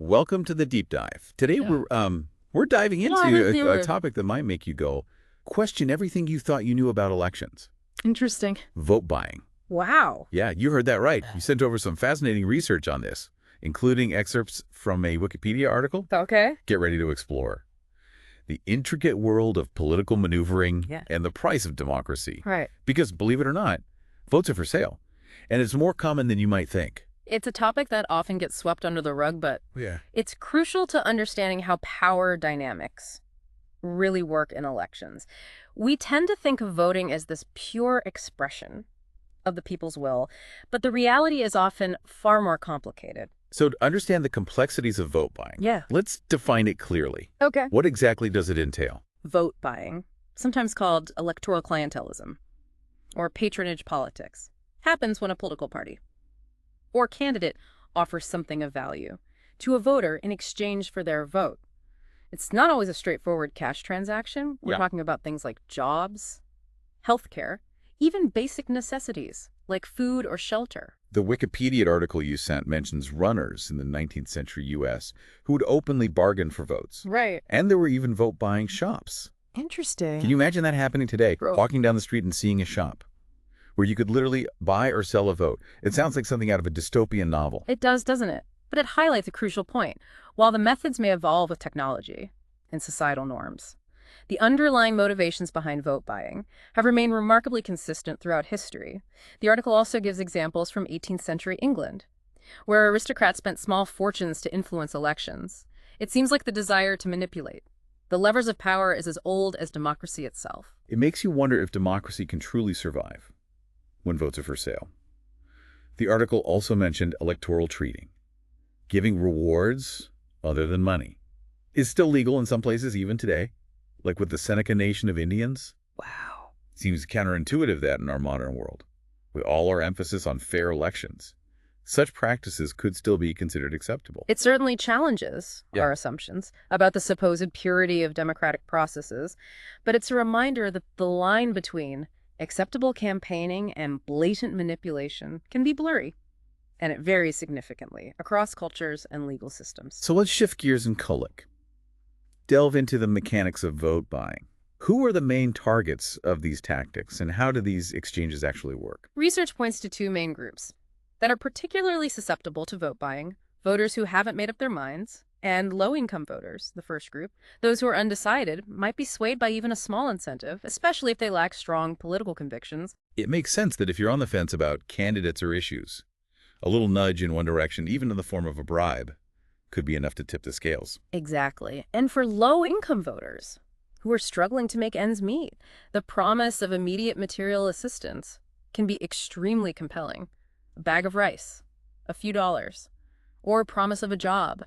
welcome to the deep dive. Today we're diving into a topic that might make you go, question everything you thought you knew about elections. Interesting. Vote buying. Wow. Yeah, you heard that right. You sent over some fascinating research on this, including excerpts from a Wikipedia article. Okay. Get ready to explore the intricate world of political maneuvering and the price of democracy. Right. Because, believe it or not, votes are for sale. And it's more common than you might think. It's a topic that often gets swept under the rug, but it's crucial to understanding how power dynamics really work in elections. We tend to think of voting as this pure expression of the people's will, but the reality is often far more complicated. So to understand the complexities of vote buying, let's define it clearly. Okay. What exactly does it entail? Vote buying, sometimes called electoral clientelism or patronage politics, happens when a political party or candidate offers something of value to a voter in exchange for their vote. It's not always a straightforward cash transaction. We're talking about things like jobs, healthcare, even basic necessities like food or shelter. The Wikipedia article you sent mentions runners in the 19th century U.S. who would openly bargain for votes. Right. And there were even vote-buying shops. Interesting. Can you imagine that happening today, walking down the street and seeing a shop where you could literally buy or sell a vote? It sounds like something out of a dystopian novel. It does, doesn't it? But it highlights a crucial point. While the methods may evolve with technology and societal norms, the underlying motivations behind vote buying have remained remarkably consistent throughout history. The article also gives examples from 18th century England, where aristocrats spent small fortunes to influence elections. It seems like the desire to manipulate the levers of power is as old as democracy itself. It makes you wonder if democracy can truly survive when votes are for sale. The article also mentioned electoral treating. Giving rewards other than money is still legal in some places even today, like with the Seneca Nation of Indians. Wow. Seems counterintuitive that in our modern world, with all our emphasis on fair elections, such practices could still be considered acceptable. It certainly challenges our assumptions about the supposed purity of democratic processes, but it's a reminder that the line between acceptable campaigning and blatant manipulation can be blurry, and it varies significantly across cultures and legal systems. So let's shift gears and delve into the mechanics of vote buying. Who are the main targets of these tactics, and how do these exchanges actually work? Research points to two main groups that are particularly susceptible to vote buying: voters who haven't made up their minds, and low-income voters, the first group. Those who are undecided might be swayed by even a small incentive, especially if they lack strong political convictions. It makes sense that if you're on the fence about candidates or issues, a little nudge in one direction, even in the form of a bribe, could be enough to tip the scales. Exactly. And for low-income voters who are struggling to make ends meet, the promise of immediate material assistance can be extremely compelling. A bag of rice, a few dollars, or a promise of a job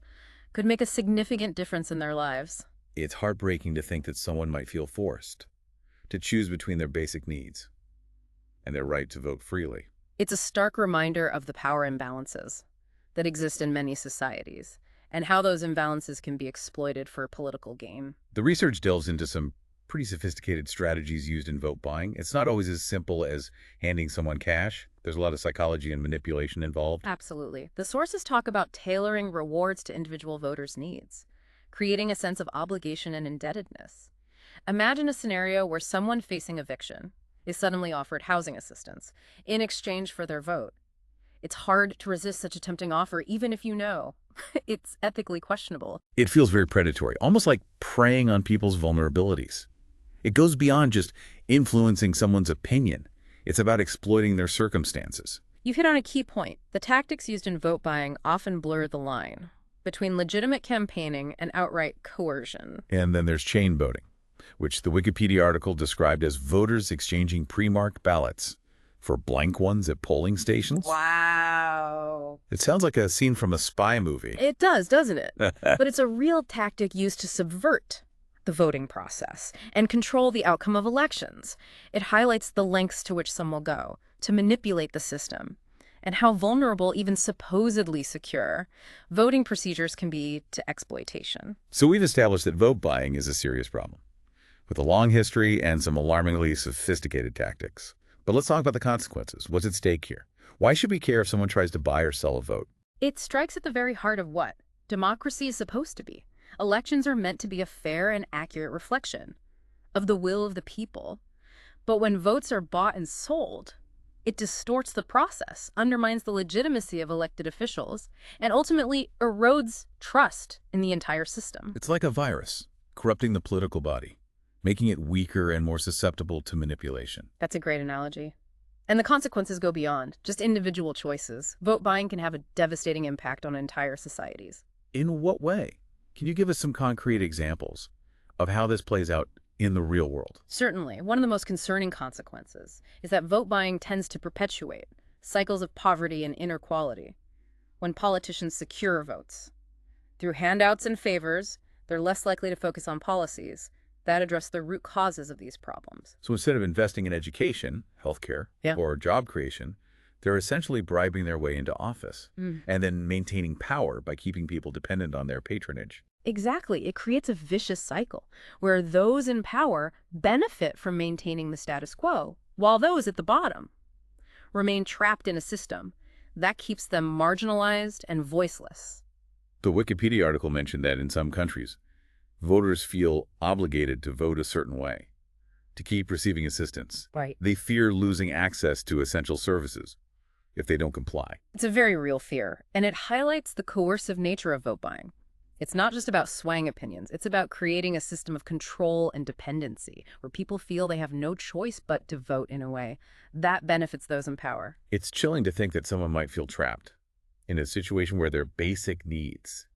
could make a significant difference in their lives. It's heartbreaking to think that someone might feel forced to choose between their basic needs and their right to vote freely. It's a stark reminder of the power imbalances that exist in many societies, and how those imbalances can be exploited for political gain. The research delves into some pretty sophisticated strategies used in vote buying. It's not always as simple as handing someone cash. There's a lot of psychology and manipulation involved. Absolutely. The sources talk about tailoring rewards to individual voters' needs, creating a sense of obligation and indebtedness. Imagine a scenario where someone facing eviction is suddenly offered housing assistance in exchange for their vote. It's hard to resist such a tempting offer, even if you know it's ethically questionable. It feels very predatory, almost like preying on people's vulnerabilities. It goes beyond just influencing someone's opinion. It's about exploiting their circumstances. You hit on a key point. The tactics used in vote buying often blur the line between legitimate campaigning and outright coercion. And then there's chain voting, which the Wikipedia article described as voters exchanging pre-marked ballots for blank ones at polling stations. Wow. It sounds like a scene from a spy movie. It does, doesn't it? But it's a real tactic used to subvert the voting process and control the outcome of elections. It highlights the lengths to which some will go to manipulate the system, and how vulnerable even supposedly secure voting procedures can be to exploitation. So we've established that vote buying is a serious problem, with a long history and some alarmingly sophisticated tactics. But let's talk about the consequences. What's at stake here? Why should we care if someone tries to buy or sell a vote? It strikes at the very heart of what Democracy is supposed to be. Elections are meant to be a fair and accurate reflection of the will of the people. But when votes are bought and sold, it distorts the process, undermines the legitimacy of elected officials, and ultimately erodes trust in the entire system. It's like a virus, corrupting the political body, making it weaker and more susceptible to manipulation. That's a great analogy. And the consequences go beyond just individual choices. Vote buying can have a devastating impact on entire societies. In what way? Can you give us some concrete examples of how this plays out in the real world? Certainly. One of the most concerning consequences is that vote buying tends to perpetuate cycles of poverty and inequality. When politicians secure votes through handouts and favors, they're less likely to focus on policies that address the root causes of these problems. So instead of investing in education, healthcare, or job creation, they're essentially bribing their way into office and then maintaining power by keeping people dependent on their patronage. Exactly. It creates a vicious cycle where those in power benefit from maintaining the status quo, while those at the bottom remain trapped in a system that keeps them marginalized and voiceless. The Wikipedia article mentioned that in some countries, voters feel obligated to vote a certain way to keep receiving assistance. Right. They fear losing access to essential services if they don't comply. It's a very real fear, and it highlights the coercive nature of vote buying. It's not just about swaying opinions. It's about creating a system of control and dependency where people feel they have no choice but to vote in a way that benefits those in power. It's chilling to think that someone might feel trapped in a situation where their basic needs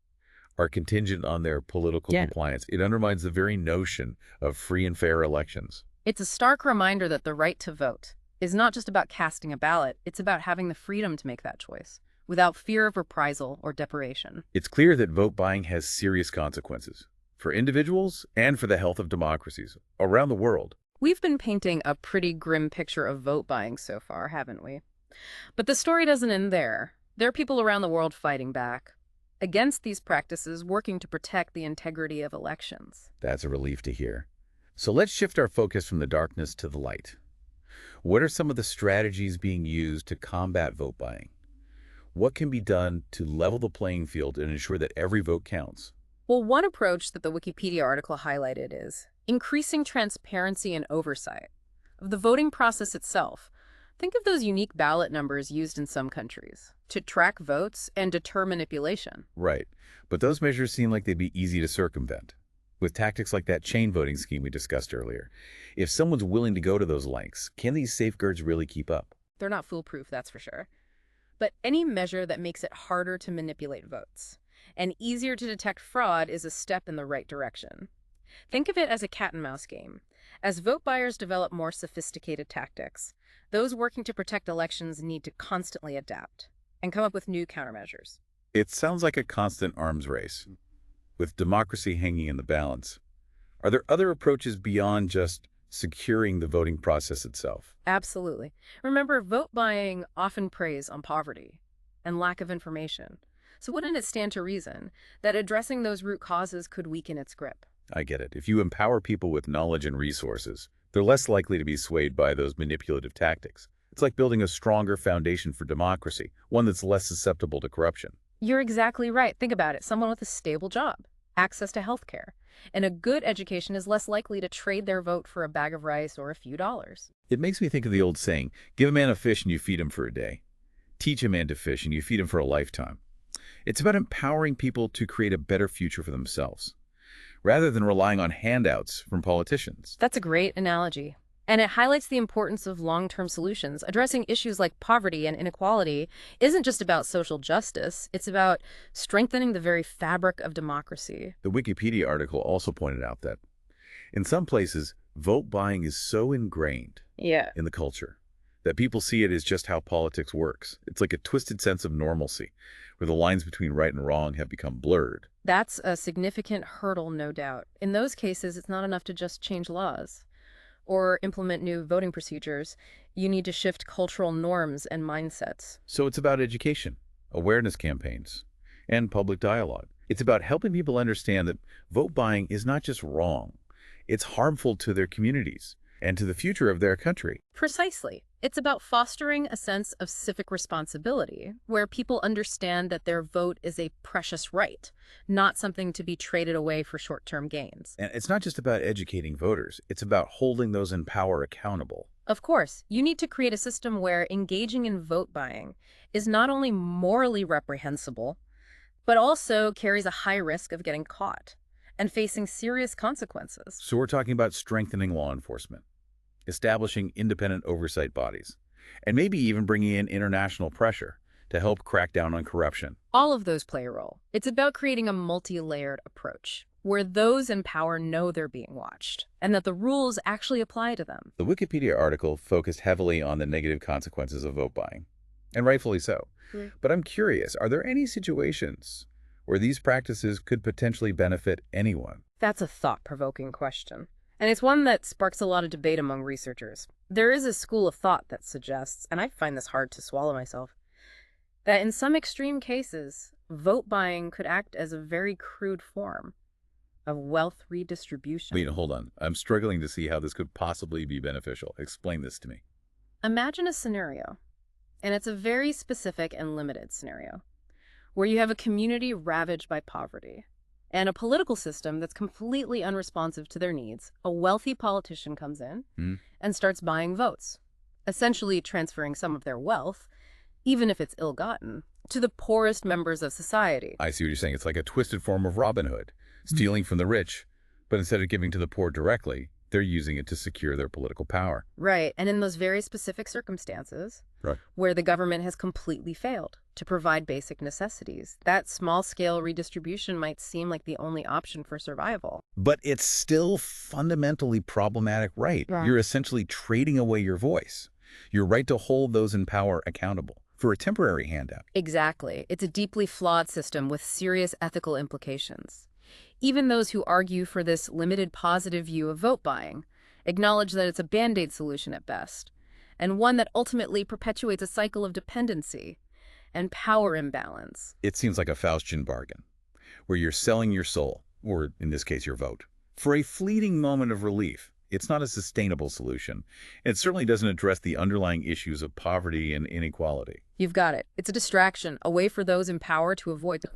are contingent on their political compliance. It undermines the very notion of free and fair elections. It's a stark reminder that the right to vote is not just about casting a ballot. It's about having the freedom to make that choice without fear of reprisal or deprivation. It's clear that vote buying has serious consequences for individuals and for the health of democracies around the world. We've been painting a pretty grim picture of vote buying so far, haven't we? But the story doesn't end there. There are people around the world fighting back against these practices, working to protect the integrity of elections. That's a relief to hear. So let's shift our focus from the darkness to the light. What are some of the strategies being used to combat vote buying? What can be done to level the playing field and ensure that every vote counts? Well, one approach that the Wikipedia article highlighted is increasing transparency and oversight of the voting process itself. Think of those unique ballot numbers used in some countries to track votes and deter manipulation. Right, but those measures seem like they'd be easy to circumvent with tactics like that chain voting scheme we discussed earlier. If someone's willing to go to those lengths, can these safeguards really keep up? They're not foolproof, that's for sure. But any measure that makes it harder to manipulate votes and easier to detect fraud is a step in the right direction. Think of it as a cat-and-mouse game. As vote buyers develop more sophisticated tactics, those working to protect elections need to constantly adapt and come up with new countermeasures. It sounds like a constant arms race, with democracy hanging in the balance. Are there other approaches beyond just securing the voting process itself? Absolutely. Remember, vote buying often preys on poverty and lack of information. So wouldn't it stand to reason that addressing those root causes could weaken its grip? I get it. If you empower people with knowledge and resources, they're less likely to be swayed by those manipulative tactics. It's like building a stronger foundation for democracy, one that's less susceptible to corruption. You're exactly right. Think about it. Someone with a stable job, access to health care, and a good education is less likely to trade their vote for a bag of rice or a few dollars. It makes me think of the old saying, give a man a fish and you feed him for a day. Teach a man to fish and you feed him for a lifetime. It's about empowering people to create a better future for themselves, rather than relying on handouts from politicians. That's a great analogy. And it highlights the importance of long-term solutions. Addressing issues like poverty and inequality isn't just about social justice. It's about strengthening the very fabric of democracy. The Wikipedia article also pointed out that in some places, vote buying is so ingrained in the culture that people see it as just how politics works. It's like a twisted sense of normalcy, where the lines between right and wrong have become blurred. That's a significant hurdle, no doubt. In those cases, it's not enough to just change laws or implement new voting procedures. You need to shift cultural norms and mindsets. So it's about education, awareness campaigns, and public dialogue. It's about helping people understand that vote buying is not just wrong, it's harmful to their communities, and to the future of their country. Precisely. It's about fostering a sense of civic responsibility, where people understand that their vote is a precious right, not something to be traded away for short-term gains. And it's not just about educating voters, it's about holding those in power accountable. Of course, you need to create a system where engaging in vote buying is not only morally reprehensible, but also carries a high risk of getting caught and facing serious consequences. So we're talking about strengthening law enforcement, establishing independent oversight bodies, and maybe even bringing in international pressure to help crack down on corruption. All of those play a role. It's about creating a multi-layered approach where those in power know they're being watched and that the rules actually apply to them. The Wikipedia article focused heavily on the negative consequences of vote buying, and rightfully so. But I'm curious, are there any situations where these practices could potentially benefit anyone? That's a thought-provoking question. And it's one that sparks a lot of debate among researchers. There is a school of thought that suggests, and I find this hard to swallow myself, that in some extreme cases, vote buying could act as a very crude form of wealth redistribution. Wait, hold on. I'm struggling to see how this could possibly be beneficial. Explain this to me. Imagine a scenario, and it's a very specific and limited scenario, where you have a community ravaged by poverty and a political system that's completely unresponsive to their needs. A wealthy politician comes in and starts buying votes, essentially transferring some of their wealth, even if it's ill-gotten, to the poorest members of society. I see what you're saying. It's like a twisted form of Robin Hood, stealing from the rich, but instead of giving to the poor directly, they're using it to secure their political power. Right, and in those very specific circumstances, where the government has completely failed to provide basic necessities, that small-scale redistribution might seem like the only option for survival. But it's still fundamentally problematic, right? You're essentially trading away your voice, your right to hold those in power accountable for a temporary handout. Exactly. It's a deeply flawed system with serious ethical implications. Even those who argue for this limited positive view of vote buying acknowledge that it's a band-aid solution at best, and one that ultimately perpetuates a cycle of dependency and power imbalance. It seems like a Faustian bargain, where you're selling your soul, or in this case your vote, for a fleeting moment of relief. It's not a sustainable solution. It certainly doesn't address the underlying issues of poverty and inequality. You've got it. It's a distraction, a way for those in power to avoid the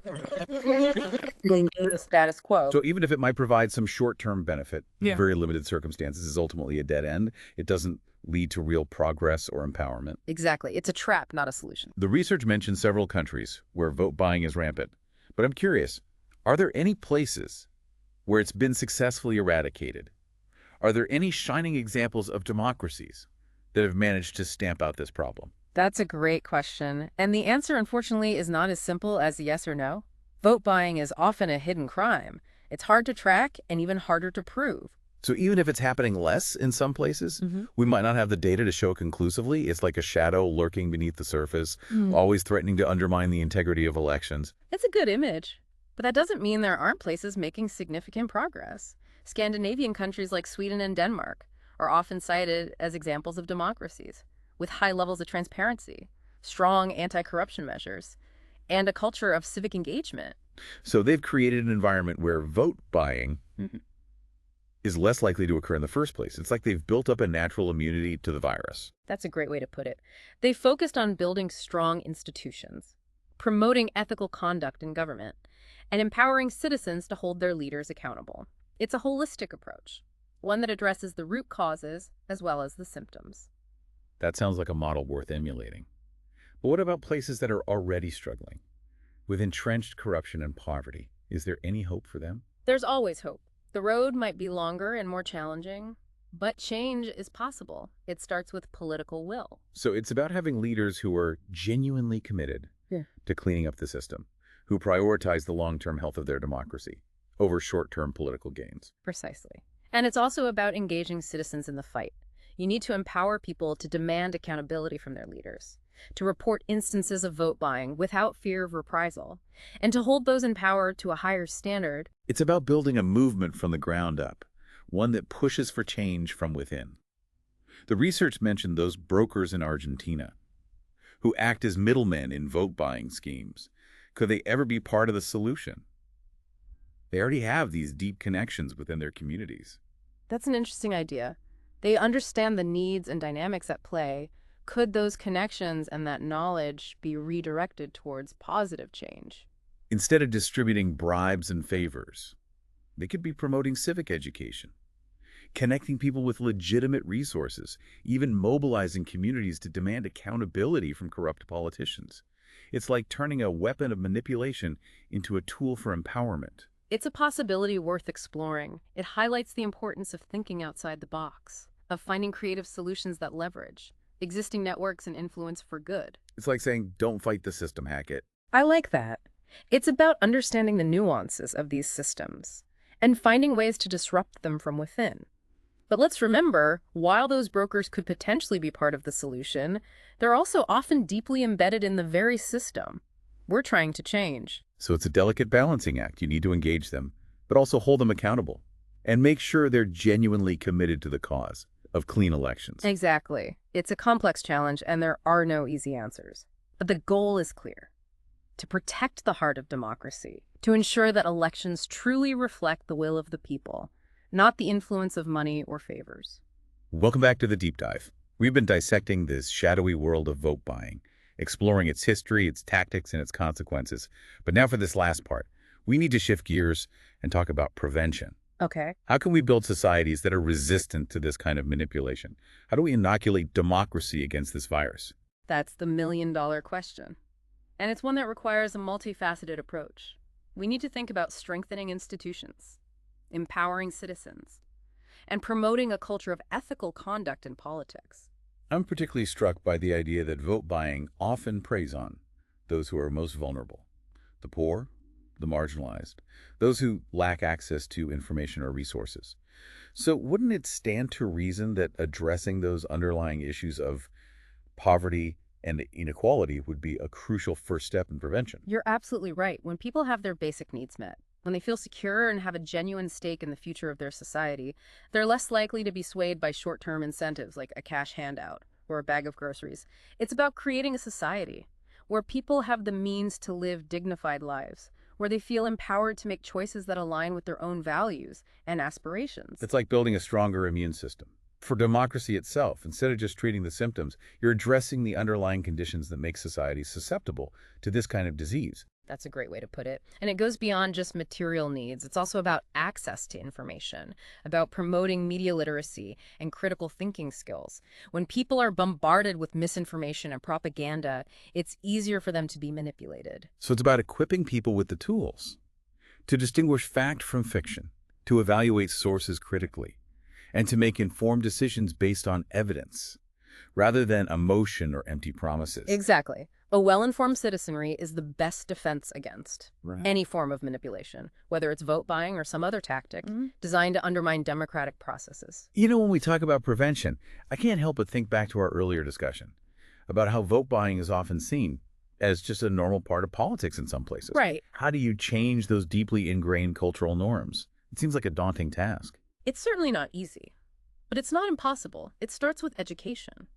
status quo. So even if it might provide some short-term benefit, very limited circumstances is ultimately a dead end. It doesn't lead to real progress or empowerment. Exactly. It's a trap, not a solution. The research mentions several countries where vote buying is rampant. But I'm curious, are there any places where it's been successfully eradicated? Are there any shining examples of democracies that have managed to stamp out this problem? That's a great question. And the answer, unfortunately, is not as simple as yes or no. Vote buying is often a hidden crime. It's hard to track and even harder to prove. So even if it's happening less in some places, we might not have the data to show conclusively. It's like a shadow lurking beneath the surface, always threatening to undermine the integrity of elections. It's a good image, but that doesn't mean there aren't places making significant progress. Scandinavian countries like Sweden and Denmark are often cited as examples of democracies, with high levels of transparency, strong anti-corruption measures, and a culture of civic engagement. So they've created an environment where vote buying is less likely to occur in the first place. It's like they've built up a natural immunity to the virus. That's a great way to put it. They focused on building strong institutions, promoting ethical conduct in government, and empowering citizens to hold their leaders accountable. It's a holistic approach, one that addresses the root causes as well as the symptoms. That sounds like a model worth emulating. But what about places that are already struggling with entrenched corruption and poverty? Is there any hope for them? There's always hope. The road might be longer and more challenging, but change is possible. It starts with political will. So it's about having leaders who are genuinely committed to cleaning up the system, who prioritize the long-term health of their democracy over short-term political gains. Precisely. And it's also about engaging citizens in the fight. You need to empower people to demand accountability from their leaders, to report instances of vote buying without fear of reprisal, and to hold those in power to a higher standard. It's about building a movement from the ground up, one that pushes for change from within. The research mentioned those brokers in Argentina who act as middlemen in vote-buying schemes. Could they ever be part of the solution? They already have these deep connections within their communities. That's an interesting idea. They understand the needs and dynamics at play. Could those connections and that knowledge be redirected towards positive change? Instead of distributing bribes and favors, they could be promoting civic education, connecting people with legitimate resources, even mobilizing communities to demand accountability from corrupt politicians. It's like turning a weapon of manipulation into a tool for empowerment. It's a possibility worth exploring. It highlights the importance of thinking outside the box, of finding creative solutions that leverage existing networks and influence for good. It's like saying, don't fight the system, hack it. I like that. It's about understanding the nuances of these systems and finding ways to disrupt them from within. But let's remember, while those brokers could potentially be part of the solution, they're also often deeply embedded in the very system we're trying to change. So it's a delicate balancing act. You need to engage them, but also hold them accountable and make sure they're genuinely committed to the cause of clean elections. Exactly. It's a complex challenge, and there are no easy answers. But the goal is clear: to protect the heart of democracy, to ensure that elections truly reflect the will of the people, not the influence of money or favors. Welcome back to the Deep Dive. We've been dissecting this shadowy world of vote buying, exploring its history, its tactics, and its consequences. But now for this last part, we need to shift gears and talk about prevention. Okay. How can we build societies that are resistant to this kind of manipulation? How do we inoculate democracy against this virus? That's the million-dollar question. And it's one that requires a multifaceted approach. We need to think about strengthening institutions, empowering citizens, and promoting a culture of ethical conduct in politics. I'm particularly struck by the idea that vote buying often preys on those who are most vulnerable: the poor, the marginalized, those who lack access to information or resources. So wouldn't it stand to reason that addressing those underlying issues of poverty and inequality would be a crucial first step in prevention? You're absolutely right. When people have their basic needs met, when they feel secure and have a genuine stake in the future of their society, they're less likely to be swayed by short-term incentives like a cash handout or a bag of groceries. It's about creating a society where people have the means to live dignified lives, where they feel empowered to make choices that align with their own values and aspirations. It's like building a stronger immune system. For democracy itself, instead of just treating the symptoms, you're addressing the underlying conditions that make society susceptible to this kind of disease. That's a great way to put it. And it goes beyond just material needs. It's also about access to information, about promoting media literacy and critical thinking skills. When people are bombarded with misinformation and propaganda, it's easier for them to be manipulated. So it's about equipping people with the tools to distinguish fact from fiction, to evaluate sources critically, and to make informed decisions based on evidence, rather than emotion or empty promises. Exactly. A well-informed citizenry is the best defense against any form of manipulation, whether it's vote buying or some other tactic designed to undermine democratic processes. You know, when we talk about prevention, I can't help but think back to our earlier discussion about how vote buying is often seen as just a normal part of politics in some places. Right. How do you change those deeply ingrained cultural norms? It seems like a daunting task. It's certainly not easy, but it's not impossible. It starts with education,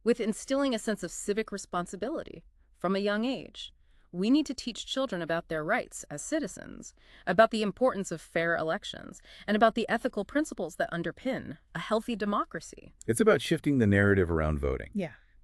with instilling a sense of civic responsibility from a young age. We need to teach children about their rights as citizens, about the importance of fair elections, and about the ethical principles that underpin a healthy democracy. It's about shifting the narrative around voting,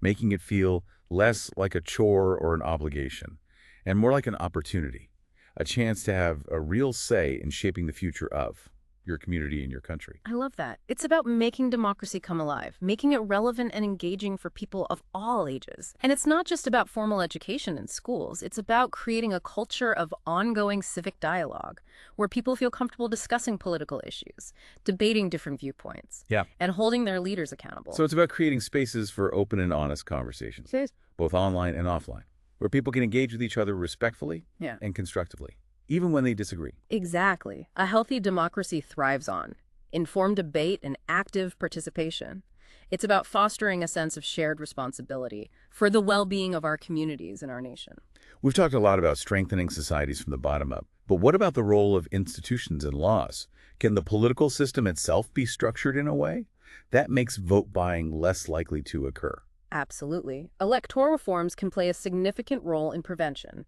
making it feel less like a chore or an obligation, and more like an opportunity, a chance to have a real say in shaping the future of your community and your country. I love that. It's about making democracy come alive, making it relevant and engaging for people of all ages. And it's not just about formal education in schools. It's about creating a culture of ongoing civic dialogue where people feel comfortable discussing political issues, debating different viewpoints, and holding their leaders accountable. So it's about creating spaces for open and honest conversations, both online and offline, where people can engage with each other respectfully and constructively, even when they disagree. Exactly. A healthy democracy thrives on informed debate and active participation. It's about fostering a sense of shared responsibility for the well-being of our communities and our nation. We've talked a lot about strengthening societies from the bottom up, but what about the role of institutions and laws? Can the political system itself be structured in a way that makes vote buying less likely to occur? Absolutely. Electoral reforms can play a significant role in prevention.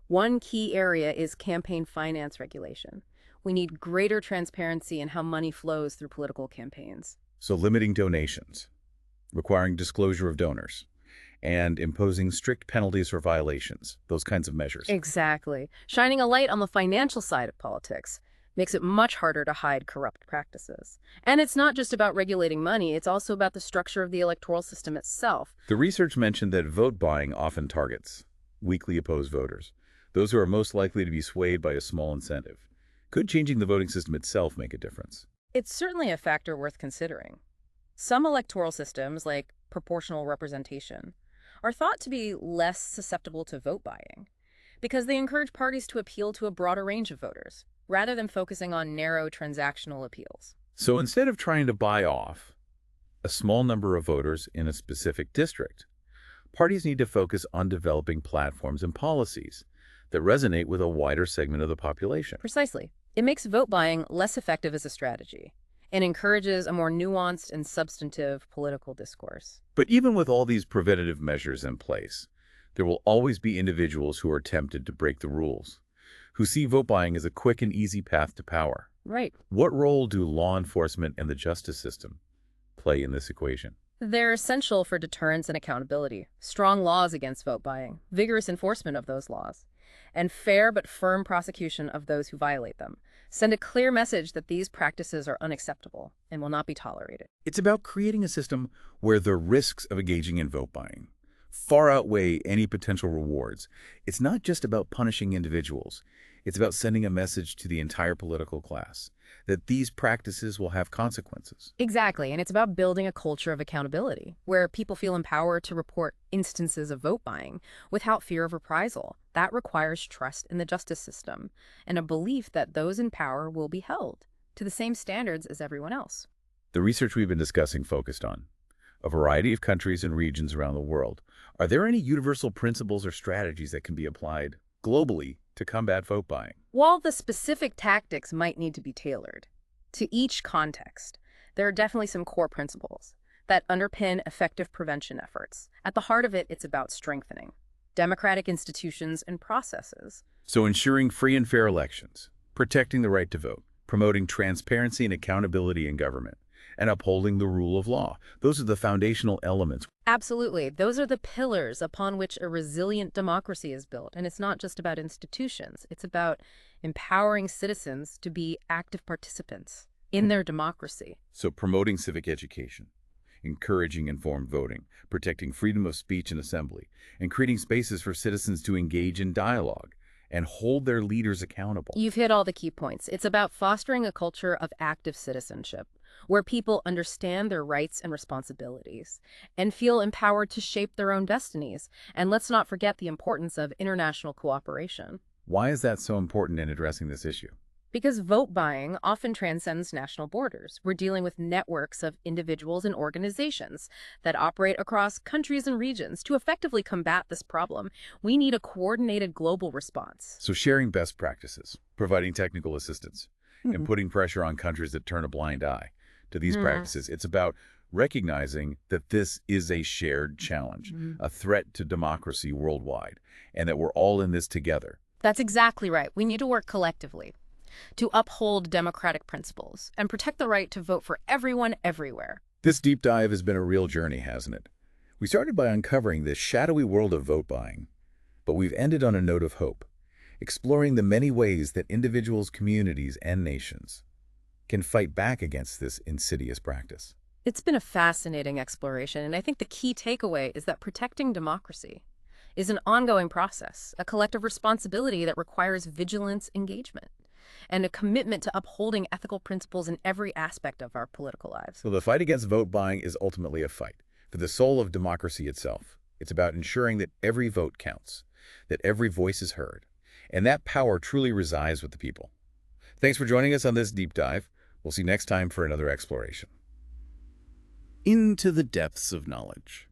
One key area is campaign finance regulation. We need greater transparency in how money flows through political campaigns. So limiting donations, requiring disclosure of donors, and imposing strict penalties for violations, those kinds of measures. Exactly. Shining a light on the financial side of politics makes it much harder to hide corrupt practices. And it's not just about regulating money, it's also about the structure of the electoral system itself. The research mentioned that vote buying often targets weakly opposed voters, those who are most likely to be swayed by a small incentive. Could changing the voting system itself make a difference? It's certainly a factor worth considering. Some electoral systems, like proportional representation, are thought to be less susceptible to vote buying because they encourage parties to appeal to a broader range of voters, rather than focusing on narrow transactional appeals. So instead of trying to buy off a small number of voters in a specific district, parties need to focus on developing platforms and policies that resonate with a wider segment of the population. Precisely. It makes vote buying less effective as a strategy and encourages a more nuanced and substantive political discourse. But even with all these preventative measures in place, there will always be individuals who are tempted to break the rules, who see vote buying as a quick and easy path to power. Right. What role do law enforcement and the justice system play in this equation? They're essential for deterrence and accountability. Strong laws against vote buying, vigorous enforcement of those laws, and fair but firm prosecution of those who violate them send a clear message that these practices are unacceptable and will not be tolerated. It's about creating a system where the risks of engaging in vote buying far outweigh any potential rewards. It's not just about punishing individuals. It's about sending a message to the entire political class that these practices will have consequences. Exactly, and it's about building a culture of accountability, where people feel empowered to report instances of vote buying without fear of reprisal. That requires trust in the justice system and a belief that those in power will be held to the same standards as everyone else. The research we've been discussing focused on a variety of countries and regions around the world. Are there any universal principles or strategies that can be applied globally to combat vote buying? While the specific tactics might need to be tailored to each context, there are definitely some core principles that underpin effective prevention efforts. At the heart of it, it's about strengthening democratic institutions and processes. So ensuring free and fair elections, protecting the right to vote, promoting transparency and accountability in government, and upholding the rule of law. Those are the foundational elements. Absolutely. Those are the pillars upon which a resilient democracy is built. And it's not just about institutions. It's about empowering citizens to be active participants in their democracy. So promoting civic education, encouraging informed voting, protecting freedom of speech and assembly, and creating spaces for citizens to engage in dialogue and hold their leaders accountable. You've hit all the key points. It's about fostering a culture of active citizenship, where people understand their rights and responsibilities and feel empowered to shape their own destinies. And let's not forget the importance of international cooperation. Why is that so important in addressing this issue? Because vote buying often transcends national borders. We're dealing with networks of individuals and organizations that operate across countries and regions. To effectively combat this problem, we need a coordinated global response. So sharing best practices, providing technical assistance, and putting pressure on countries that turn a blind eye to these practices. It's about recognizing that this is a shared challenge, a threat to democracy worldwide, and that we're all in this together. That's exactly right. We need to work collectively to uphold democratic principles and protect the right to vote for everyone everywhere. This deep dive has been a real journey, hasn't it? We started by uncovering this shadowy world of vote buying, but we've ended on a note of hope, exploring the many ways that individuals, communities, and nations can fight back against this insidious practice. It's been a fascinating exploration, and I think the key takeaway is that protecting democracy is an ongoing process, a collective responsibility that requires vigilance, engagement, and a commitment to upholding ethical principles in every aspect of our political lives. So the fight against vote buying is ultimately a fight for the soul of democracy itself. It's about ensuring that every vote counts, that every voice is heard, and that power truly resides with the people. Thanks for joining us on this deep dive. We'll see you next time for another exploration into the depths of knowledge.